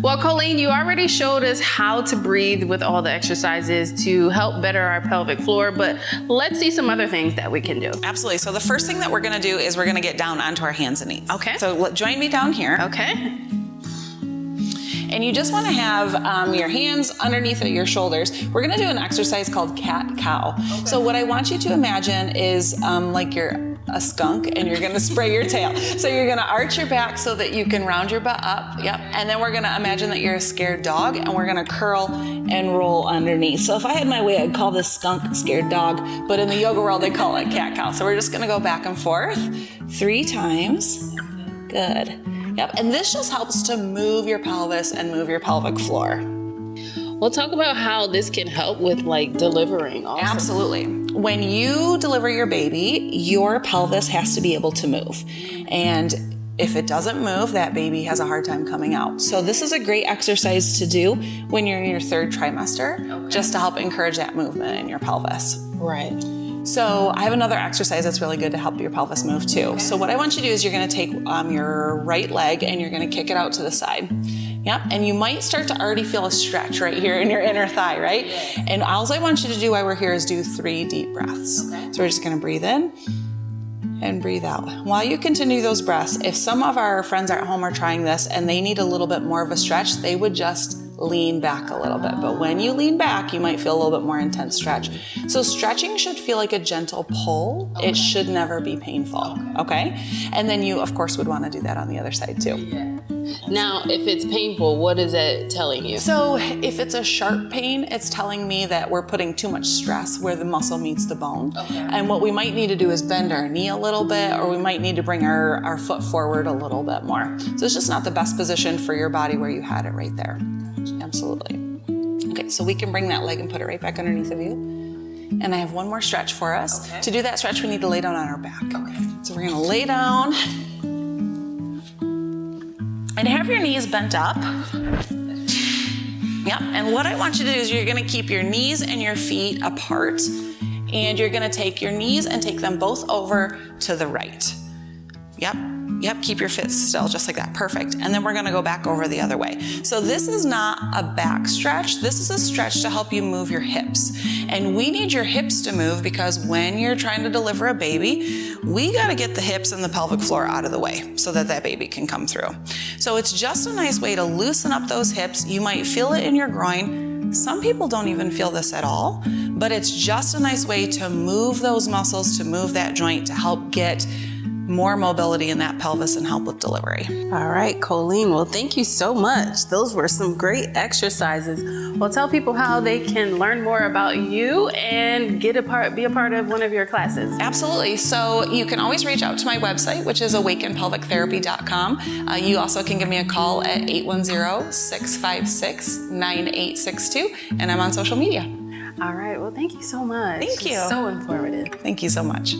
Well, Colleen, you already showed us how to breathe with all the exercises to help better our pelvic floor, but let's see some other things that we can do. Absolutely. So the first thing that we're gonna do is we're gonna get down onto our hands and knees. Okay. So join me down here. Okay. And you just wanna have your hands underneath your shoulders. We're gonna do an exercise called cat-cow. Okay. So what I want you to imagine is like you're a skunk and you're gonna spray your tail. So you're gonna arch your back so that you can round your butt up. Yep. And then we're gonna imagine that you're a scared dog and we're gonna curl and roll underneath. So if I had my way, I'd call this skunk scared dog, but in the yoga world, they call it cat-cow. So we're just gonna go back and forth 3 times. Good. Yep, and this just helps to move your pelvis and move your pelvic floor. We'll talk about how this can help with like delivering also. Absolutely. When you deliver your baby, your pelvis has to be able to move. And if it doesn't move, that baby has a hard time coming out. So this is a great exercise to do when you're in your 3rd trimester, just to help encourage that movement in your pelvis. Right. So I have another exercise that's really good to help your pelvis move too. Okay. So what I want you to do is you're gonna take your right leg and you're gonna kick it out to the side. Yep, and you might start to already feel a stretch right here in your inner thigh, right? Yes. And all I want you to do while we're here is do 3 deep breaths. Okay. So we're just gonna breathe in and breathe out. While you continue those breaths, if some of our friends at home are trying this and they need a little bit more of a stretch, they would just lean back a little bit. But when you lean back, you might feel a little bit more intense stretch. So stretching should feel like a gentle pull. Okay. It should never be painful, okay? And then you, of course, would want to do that on the other side too. Yeah. Now, if it's painful, what is it telling you? So if it's a sharp pain, it's telling me that we're putting too much stress where the muscle meets the bone. Okay. And what we might need to do is bend our knee a little bit, or we might need to bring our foot forward a little bit more. So it's just not the best position for your body where you had it right there. Absolutely. Okay, so we can bring that leg and put it right back underneath of you. And I have one more stretch for us. Okay. To do that stretch, we need to lay down on our back. Okay. So we're gonna lay down and have your knees bent up. Yep, and what I want you to do is you're gonna keep your knees and your feet apart, and you're gonna take your knees and take them both over to the right. Yep, keep your feet still, just like that, perfect. And then we're gonna go back over the other way. So this is not a back stretch, this is a stretch to help you move your hips. And we need your hips to move because when you're trying to deliver a baby, we gotta get the hips and the pelvic floor out of the way so that that baby can come through. So it's just a nice way to loosen up those hips. You might feel it in your groin. Some people don't even feel this at all, but it's just a nice way to move those muscles, to move that joint, to help get more mobility in that pelvis and help with delivery. All right, Colleen, well, thank you so much. Those were some great exercises. Well, tell people how they can learn more about you and be a part of one of your classes. Absolutely. So you can always reach out to my website, which is awakenpelvictherapy.com. You also can give me a call at 810-656-9862, and I'm on social media. All right, well, thank you so much. Thank you. So informative. Thank you so much.